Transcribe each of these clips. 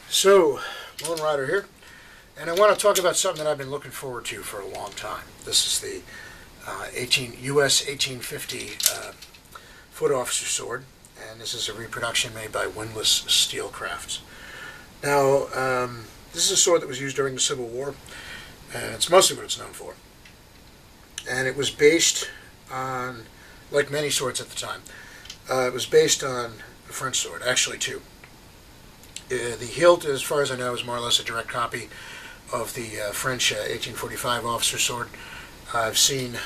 So, Lone Rider here, and I want to talk about something that I've been looking forward to for a long time. This is the US 1850 foot officer sword, and this is a reproduction made by Windlass Steelcrafts. Now, this is a sword that was used during the Civil War, and it's mostly what it's known for. And it was based on, like many swords at the time, it was based on a French sword, actually two. The hilt, as far as I know, is more or less a direct copy of the French 1845 officer sword. I've seen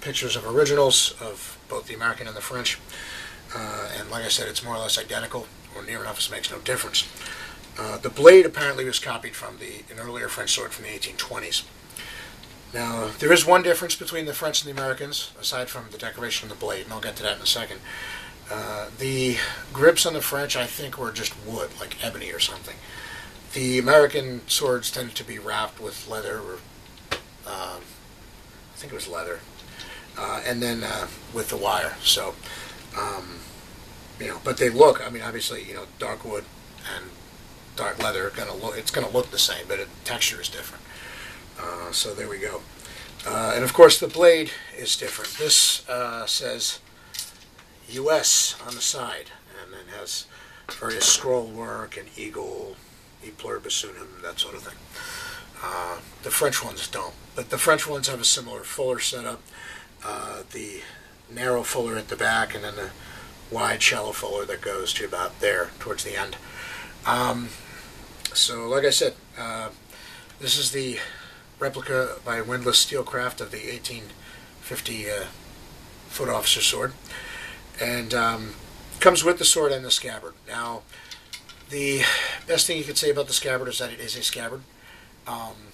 pictures of originals of both the American and the French, and like I said, it's more or less identical, or near enough, so it makes no difference. The blade apparently was copied from an earlier French sword from the 1820s. Now, there is one difference between the French and the Americans, aside from the decoration of the blade, and I'll get to that in a second. The grips on the French, I think, were just wood, like ebony or something. The American swords tended to be wrapped with leather, or I think it was leather, and then with the wire. So, but they look. I mean, obviously, dark wood and dark leather it's going to look the same, but the texture is different. So there we go. And of course, the blade is different. This says US on the side, and then has various scroll work and eagle, e pluribus unum, that sort of thing. The French ones don't, but the French ones have a similar fuller setup. The narrow fuller at the back, and then the wide, shallow fuller that goes to about there, towards the end. So, like I said, this is the replica by Windlass Steelcraft of the 1850 foot officer sword. And comes with the sword and the scabbard. Now, the best thing you could say about the scabbard is that it is a scabbard. And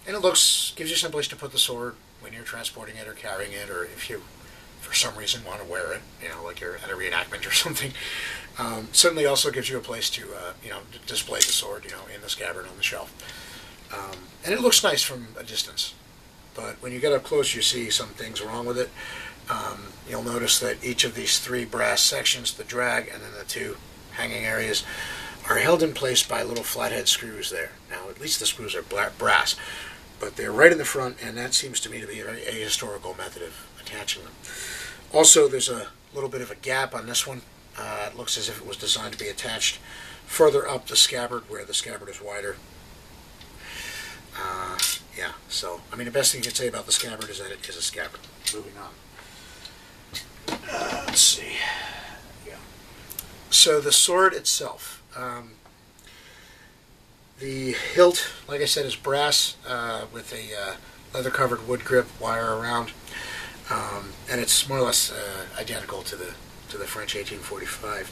it gives you some place to put the sword when you're transporting it or carrying it, or if you, for some reason, want to wear it, like you're at a reenactment or something. Certainly also gives you a place to, display the sword, in the scabbard on the shelf. And it looks nice from a distance. But when you get up close, you see some things wrong with it. You'll notice that each of these three brass sections, the drag and then the two hanging areas, are held in place by little flathead screws there. Now, at least the screws are brass, but they're right in the front, and that seems to me to be a very ahistorical method of attaching them. Also, there's a little bit of a gap on this one. It looks as if it was designed to be attached further up the scabbard, where the scabbard is wider. So, the best thing you can say about the scabbard is that it is a scabbard. Moving on. Let's see. Yeah. So the sword itself, the hilt, like I said, is brass with a leather-covered wood grip, wire around, and it's more or less identical to the French 1845.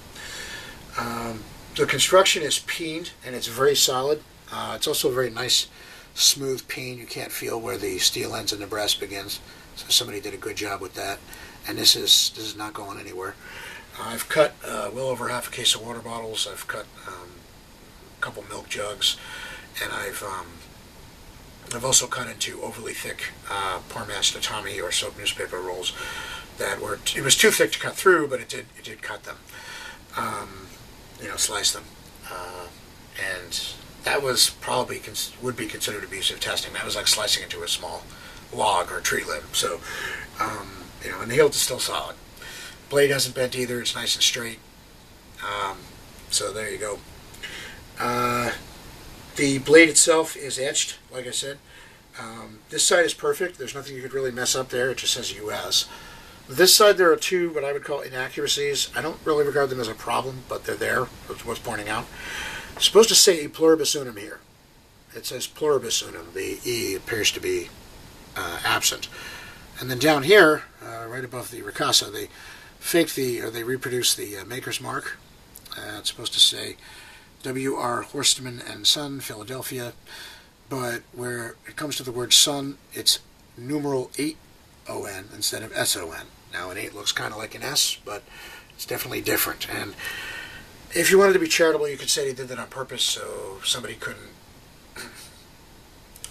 The construction is peened, and it's very solid. It's also a very nice, smooth peen. You can't feel where the steel ends and the brass begins. So somebody did a good job with that. And this is not going anywhere. I've cut well over half a case of water bottles. I've cut a couple milk jugs, and I've also cut into overly thick Parmas tatami or soap newspaper rolls that it was too thick to cut through, but it did cut them. Slice them, and that was probably would be considered abusive testing. That was like slicing into a small log or tree limb. So. And the hilt is still solid. Blade hasn't bent either. It's nice and straight. So there you go. The blade itself is etched, like I said. This side is perfect. There's nothing you could really mess up there. It just says US. This side, there are two what I would call inaccuracies. I don't really regard them as a problem, but they're there. That's what's pointing out. It's supposed to say e pluribus unum here. It says pluribus unum. The E appears to be absent. And then down here, right above the ricasso, they they reproduce the maker's mark. It's supposed to say W.R. Horstman and Son, Philadelphia. But where it comes to the word son, it's numeral 8-O-N instead of S-O-N. Now, an 8 looks kind of like an S, but it's definitely different. And if you wanted to be charitable, you could say they did that on purpose so somebody couldn't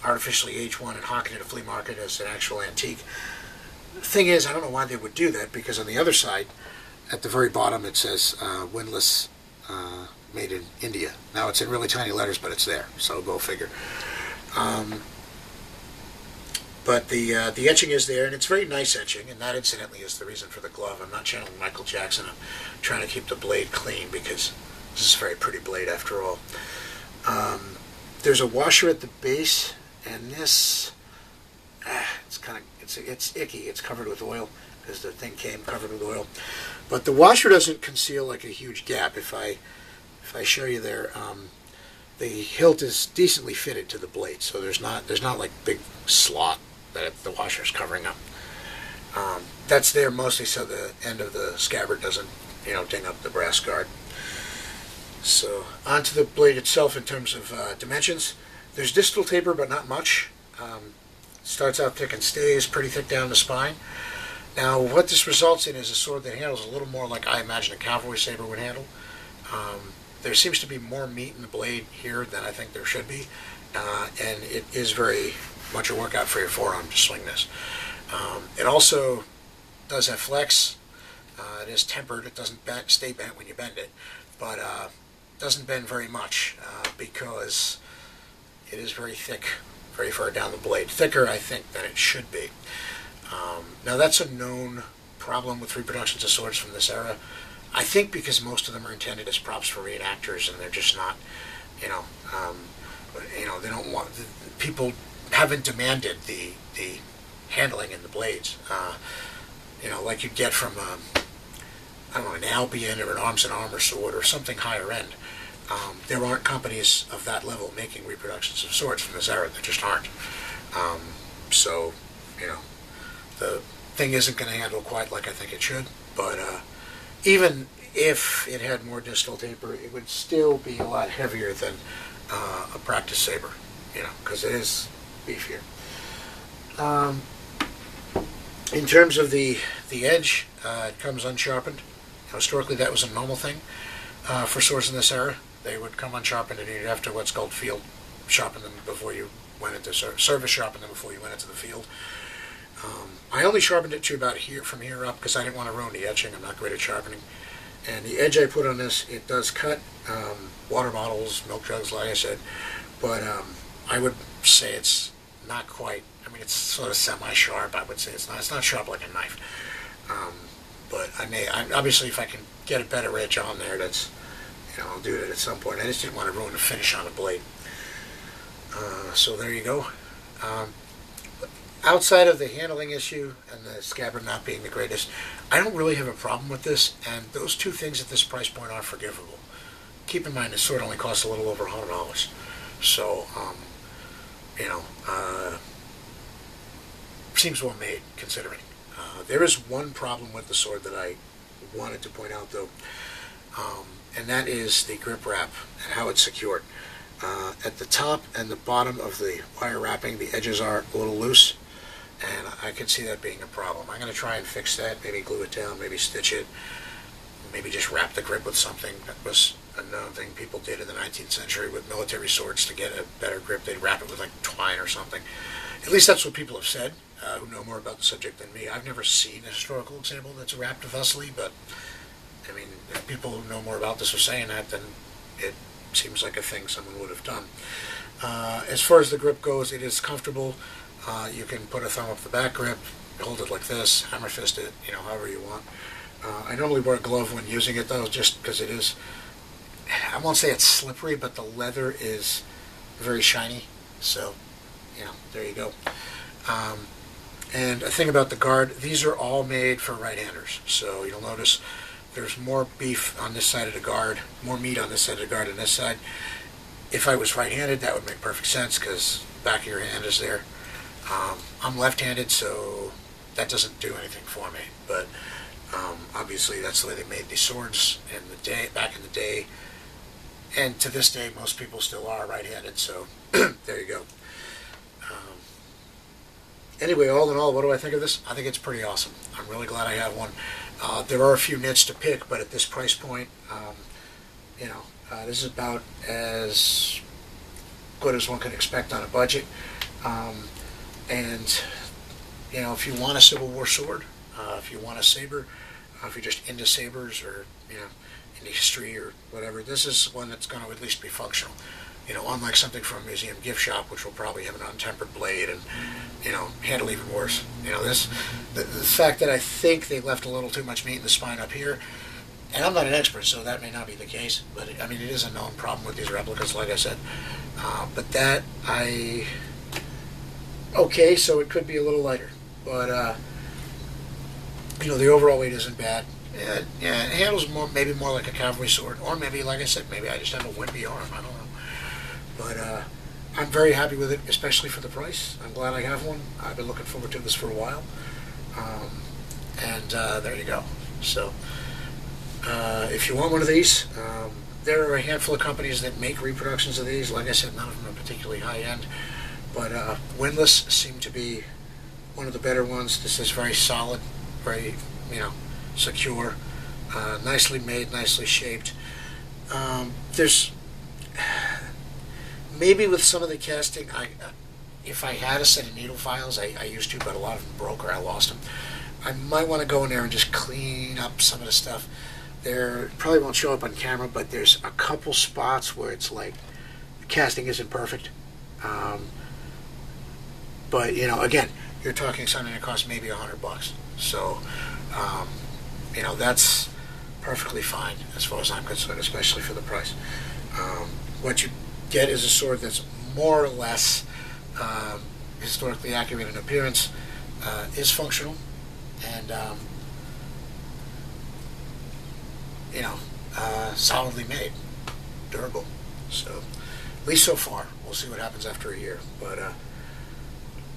artificially age one and hawk it at a flea market as an actual antique. The thing is, I don't know why they would do that, because on the other side, at the very bottom, it says Windlass made in India. Now it's in really tiny letters, but it's there, so go figure. But the etching is there, and it's very nice etching, and that incidentally is the reason for the glove. I'm not channeling Michael Jackson. I'm trying to keep the blade clean because this is a very pretty blade after all. There's a washer at the base, and this, it's icky. It's covered with oil because the thing came covered with oil. But the washer doesn't conceal like a huge gap. If I show you there, the hilt is decently fitted to the blade, so there's not like big slot that the washer's covering up. That's there mostly so the end of the scabbard doesn't, ding up the brass guard. So onto the blade itself in terms of dimensions. There's distal taper, but not much. Starts out thick and stays pretty thick down the spine. Now, what this results in is a sword that handles a little more like I imagine a cavalry saber would handle. There seems to be more meat in the blade here than I think there should be, and it is very much a workout for your forearm to swing this. It also does have flex. It is tempered. It doesn't stay bent when you bend it, but doesn't bend very much because it is very thick, very far down the blade. Thicker, I think, than it should be. Now, that's a known problem with reproductions of swords from this era. I think because most of them are intended as props for reenactors, and they're just not, they don't want, people haven't demanded the handling in the blades, like you'd get from, an Albion or an Arms and Armor sword or something higher end. There aren't companies of that level making reproductions of swords from this era. There just aren't. The thing isn't going to handle quite like I think it should, but even if it had more distal taper, it would still be a lot heavier than a practice saber, because it is beefier. In terms of the edge, it comes unsharpened. Historically, that was a normal thing for swords in this era. They would come unsharpened, and you'd have to what's called field sharpen them before you went into service sharpen them before you went into the field. I only sharpened it to about from here up because I didn't want to ruin the etching. I'm not great at sharpening. And the edge I put on this, it does cut water bottles, milk jugs, like I said, but I would say it's not quite. I mean, it's sort of semi-sharp. I would say it's not sharp like a knife. But obviously, if I can get a better edge on there, that's, I'll do it at some point. I just didn't want to ruin the finish on the blade. So there you go. Outside of the handling issue and the scabbard not being the greatest, I don't really have a problem with this, and those two things at this price point are forgivable. Keep in mind, this sword only costs a little over $100, so, seems well made, considering. There is one problem with the sword that I wanted to point out, though, and that is the grip wrap and how it's secured. At the top and the bottom of the wire wrapping, the edges are a little loose, and I can see that being a problem. I'm going to try and fix that, maybe glue it down, maybe stitch it, maybe just wrap the grip with something. That was a known thing people did in the 19th century with military swords to get a better grip. They'd wrap it with like twine or something. At least that's what people have said, who know more about the subject than me. I've never seen a historical example that's wrapped thusly, but I mean, if people who know more about this are saying that, then it seems like a thing someone would have done. As far as the grip goes, it is comfortable. You can put a thumb up the back grip, hold it like this, hammer fist it, however you want. I normally wear a glove when using it, though, just because it is, I won't say it's slippery, but the leather is very shiny. So, there you go. And a thing about the guard, these are all made for right-handers. So you'll notice there's more beef on this side of the guard, more meat on this side of the guard than this side. If I was right-handed, that would make perfect sense because the back of your hand is there. I'm left-handed, so that doesn't do anything for me. But obviously, that's the way they made these swords back in the day. And to this day, most people still are right-handed. So there you go. Anyway, all in all, what do I think of this? I think it's pretty awesome. I'm really glad I have one. There are a few nits to pick, but at this price point, this is about as good as one can expect on a budget. And if you want a Civil War sword, if you want a saber, if you're just into sabers or history or whatever. This is one that's going to at least be functional. You know, unlike something from a museum gift shop, which will probably have an untempered blade and, you know, handle even worse. You know, the fact that I think they left a little too much meat in the spine up here, and I'm not an expert, so that may not be the case, but I mean, it is a known problem with these replicas, like I said. But that, okay, so it could be a little lighter, but, you know, the overall weight isn't bad. Yeah, it handles maybe more like a cavalry sword, or maybe, like I said, maybe I just have a wimpy arm, I don't know. But I'm very happy with it, especially for the price. I'm glad I have one. I've been looking forward to this for a while. And there you go. So if you want one of these, there are a handful of companies that make reproductions of these. Like I said, none of them are particularly high-end. But Windlass seem to be one of the better ones. This is very solid, very, you know, secure, nicely made, nicely shaped. There's... Maybe with some of the casting, if I had a set of needle files, I used to, but a lot of them broke or I lost them. I might want to go in there and just clean up some of the stuff. There probably won't show up on camera, but there's a couple spots where it's like the casting isn't perfect. But you know, again, you're talking something that costs maybe $100. So you know, that's perfectly fine as far as I'm concerned, especially for the price. What you get is a sword that's more or less historically accurate in appearance, is functional, and you know, solidly made, durable. So at least so far. We'll see what happens after a year. But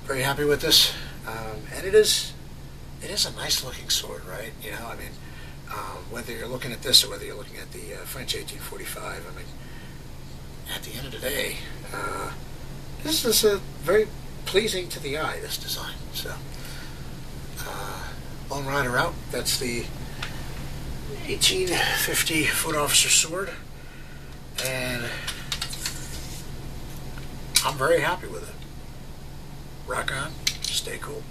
very happy with this, and it is a nice looking sword, right? You know, I mean, whether you're looking at this or whether you're looking at the French 1845, I mean, at the end of the day, this is very pleasing to the eye, this design. So, Lone Rider out. That's the 1850 foot officer sword, and I'm very happy with it. Rock on, stay cool.